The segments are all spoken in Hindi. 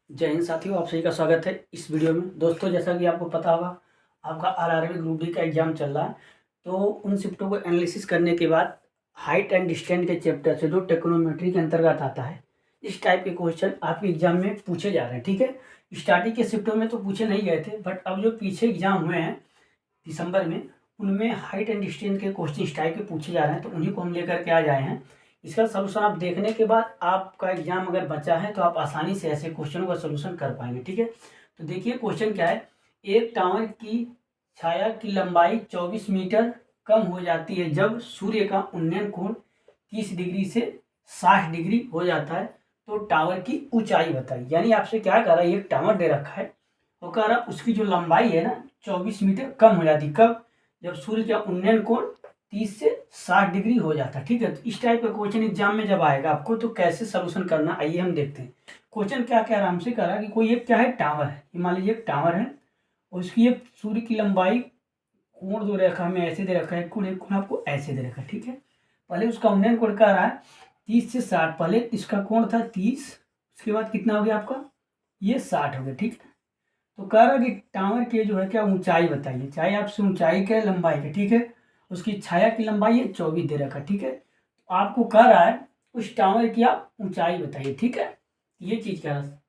जय हिंद साथियों, आप सभी का स्वागत है इस वीडियो में। दोस्तों, जैसा कि आपको पता होगा, आपका आरआरबी ग्रुप डी का एग्जाम चल रहा है। तो उन शिफ्टों को एनालिसिस करने के बाद हाइट एंड डिस्टेंस के चैप्टर से जो टेक्नोमेट्री के अंतर्गत आता है, इस टाइप के क्वेश्चन आपके एग्जाम में पूछे जा रहे हैं। ठीक है, स्टार्टिंग के शिफ्टों में तो पूछे नहीं गए थे, बट अब जो पीछे एग्जाम हुए हैं दिसंबर में, उनमें हाइट एंड डिस्टेंस के क्वेश्चन इस टाइप के पूछे जा रहे हैं। तो उन्हीं को हम लेकर के आ जाए हैं। इसका सलूशन आप देखने के बाद आपका एग्जाम अगर बचा है तो आप आसानी से ऐसे क्वेश्चनों का सलूशन कर पाएंगे। ठीक है, तो देखिए क्वेश्चन क्या है। एक टावर की छाया की लंबाई 24 मीटर कम हो जाती है जब सूर्य का उन्नयन कोण 30 डिग्री से 60 डिग्री हो जाता है, तो टावर की ऊंचाई बताइए। यानी आपसे क्या कह रहा है, एक टावर दे रखा है और कह रहा उसकी जो लंबाई है ना 24 मीटर कम हो जाती। कब? जब सूर्य का उन्नयन कोण 30 से 60 डिग्री हो जाता है। ठीक है, तो इस टाइप का क्वेश्चन एग्जाम में जब आएगा आपको, तो कैसे सोल्यूशन करना, आइए हम देखते हैं। क्वेश्चन क्या कह रहा है, हमसे कह रहा है कि कोई एक क्या है, टावर है। मान लीजिए एक टावर है और उसकी एक सूर्य की लंबाई, कोण दो रेखा में ऐसे दे रखा है, कोण एक कोण आपको ऐसे दे रखा है। ठीक है, पहले उसका उन्नयन कोण कह रहा है 30 से 60। पहले इसका कोण था 30, उसके बाद कितना हो गया आपका, ये 60 हो गया। ठीक है, तो कह रहा कि टावर की जो है क्या ऊंचाई बताइए। चाहे आपसे ऊंचाई क्या है, लंबाई का। ठीक है, उसकी छाया की लंबाई है 24 दे रखा। ठीक है, तो आपको कह रहा है उस टावर की आप ऊंचाई बताइए। ठीक है, ये चीज कह रहा है।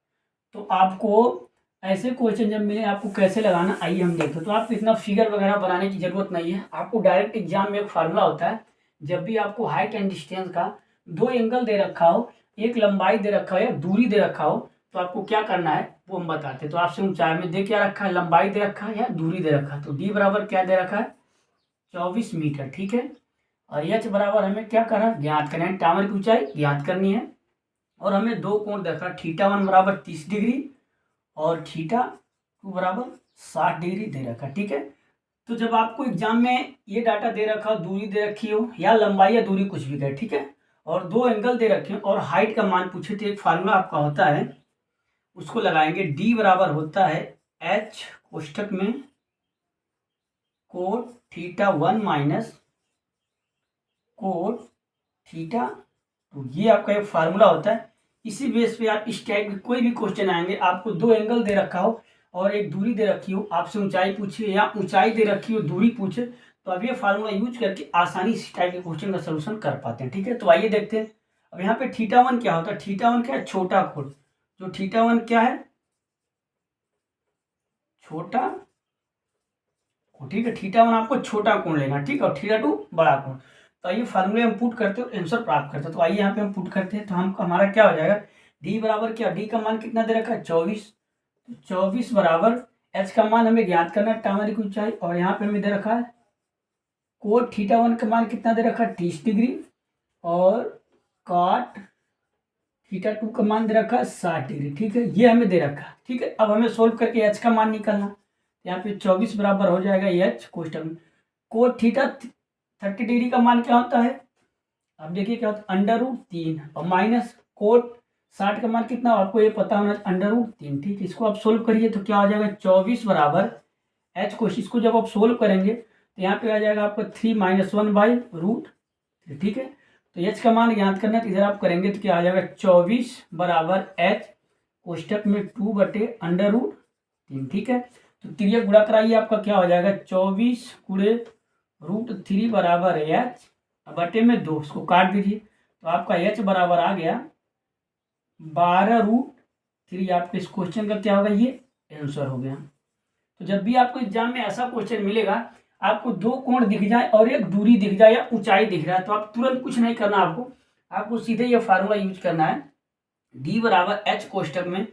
तो आपको ऐसे क्वेश्चन जब मिले आपको कैसे लगाना, आइए हम देखते हैं। तो आपको इतना फिगर वगैरह बनाने की जरूरत नहीं है। आपको डायरेक्ट एग्जाम में एक फार्मूला होता है। जब भी आपको हाइट एंड डिस्टेंस का दो एंगल दे रखा हो, एक लंबाई दे रखा हो या दूरी दे रखा हो, तो आपको क्या करना है वो हम बताते हैं। तो आपसे ऊंचाई में दे क्या रखा है, लंबाई दे रखा है या दूरी दे रखा है। तो डी बराबर क्या दे रखा है, 24 मीटर। ठीक है, और एच बराबर हमें क्या करना है, ज्ञात करना है। टावर की ऊंचाई ज्ञात करनी है। और हमें दो कोण देखा, थीटा 1 बराबर 30 डिग्री और थीटा 2 बराबर 60 डिग्री दे रखा। ठीक है, तो जब आपको एग्जाम में ये डाटा दे रखा हो, दूरी दे रखी हो या लंबाई या दूरी कुछ भी कहे, ठीक है, और दो एंगल दे रखे हो और हाइट का मान पूछे, तो एक फार्मूला आपका होता है, उसको लगाएंगे। डी बराबर होता है एच कोष्ठक में cot theta 1 minus cot theta 2। ये आपका एक फार्मूला होता है। इसी बेस पे आप इस टाइप के कोई भी क्वेश्चन आएंगे, आपको दो एंगल दे रखा हो और एक दूरी दे रखी हो, आपसे ऊंचाई पूछे या ऊंचाई दे रखी हो दूरी पूछे, तो अब ये फार्मूला यूज करके आसानी से इस टाइप के क्वेश्चन का सोल्यूशन कर पाते हैं। ठीक है, तो आइए देखते हैं। अब यहाँ पे थीटा 1 क्या होता है, थीटा 1 क्या है, छोटा कोण। जो थीटा 1 क्या है, छोटा। ठीक है, थीटा 1 आपको छोटा कोण लेना। ठीक है, और थीटा 2 बड़ा कोण। तो आइए फार्मूले हम पुट करते हैं, आंसर प्राप्त करते हैं। तो आइए यहाँ पे हम पुट करते हैं, तो हम हमारा क्या हो जाएगा, डी बराबर क्या, डी का मान कितना दे रखा है 24। तो 24 बराबर एच का मान हमें ज्ञात करना है, टावर की ऊंचाई, और यहाँ पे हमें दे रखा है कोट थीटा 1 का मान कितना दे रखा है 30 डिग्री और कॉट थीटा 2 का मान दे रखा है 60 डिग्री। ठीक है, ये हमें दे रखा है। ठीक है, अब हमें सोल्व करके एच का मान निकालना। यहाँ पे 24 बराबर हो जाएगा एच कोष्टक में कोट थीटा 30 डिग्री का मान क्या होता है, अब देखिए क्या होता है, √3 और माइनस कोट 60 का मान कितना, आपको ये पता होना √3। ठीक है, इसको आप सोल्व करिए तो क्या हो जाएगा, 24 बराबर एच को, इसको जब आप सोल्व करेंगे तो यहाँ पे आ जाएगा आपका 3 - 1/√3। ठीक है, तो एच का मान ज्ञात करना है, तो इधर आप करेंगे तो क्या आ जाएगा, 24 बराबर एच कोष्टक में 2/√3। ठीक है, तो त्रियक गुणा कराइए, आपका क्या हो जाएगा, 24 गुणे √3 बराबर एच बटे में 2, इसको काट दीजिए तो आपका एच बराबर आ गया 12√3। आपके इस क्वेश्चन का क्या होगा, ये आंसर हो गया। तो जब भी आपको एग्जाम में ऐसा क्वेश्चन मिलेगा, आपको दो कोण दिख जाए और एक दूरी दिख जाए या ऊंचाई दिख रहा है, तो आप तुरंत कुछ नहीं करना, आपको सीधे ये फार्मूला यूज करना है। डी बराबर एच कोष्टक में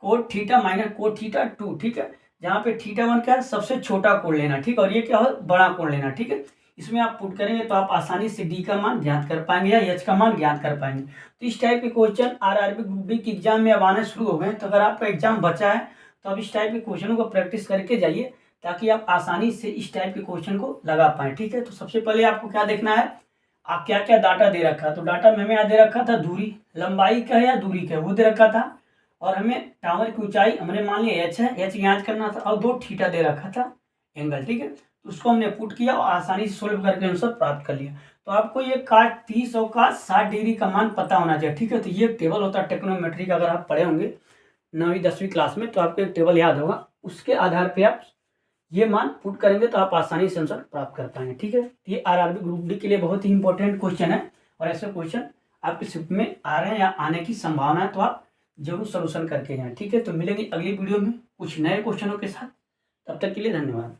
cot theta minus cot theta 2। ठीक है, जहाँ पे थीटा 1 क्या है, सबसे छोटा कोण लेना। ठीक है, और ये क्या हो, बड़ा कोण लेना। ठीक है, इसमें आप पुट करेंगे तो आप आसानी से डी का मान ज्ञात कर पाएंगे या एच का मान ज्ञात कर पाएंगे। तो इस टाइप के क्वेश्चन आरआरबी ग्रुप डी के एग्जाम में अब आना शुरू हो गए। तो अगर आपका एग्जाम बचा है तो आप इस टाइप के क्वेश्चनों को प्रैक्टिस करके जाइए, ताकि आप आसानी से इस टाइप के क्वेश्चन को लगा पाएँ। ठीक है, तो सबसे पहले आपको क्या देखना है, आप क्या क्या डाटा दे रखा, तो डाटा में हमें यहाँ दे रखा था दूरी, लंबाई का है या दूरी का है वो दे रखा था, और हमें टावर की ऊंचाई हमने मान लिया एच है, एच ज्ञात करना था, और दो थीटा दे रखा था एंगल। ठीक है, तो उसको हमने पुट किया और आसानी से सोल्व करके आंसर प्राप्त कर लिया। तो आपको ये काट 30 और काट 60 डिग्री का मान पता होना चाहिए। ठीक है, तो ये टेबल होता है टेक्नोमेट्री का, अगर आप पढ़े होंगे 9वीं 10वीं क्लास में, तो आपको एक टेबल याद होगा, उसके आधार पे आप ये मान पुट करेंगे तो आप आसानी से आंसर प्राप्त कर पाएंगे। ठीक है, ये आरआरबी ग्रुप डी के लिए बहुत ही इंपॉर्टेंट क्वेश्चन है, और ऐसे क्वेश्चन आपके शिफ्ट में आ रहे हैं या आने की संभावना है, तो आप जरूर सोल्यूशन करके जाएं। ठीक है, तो मिलेंगे अगली वीडियो में कुछ नए क्वेश्चनों के साथ। तब तक के लिए धन्यवाद।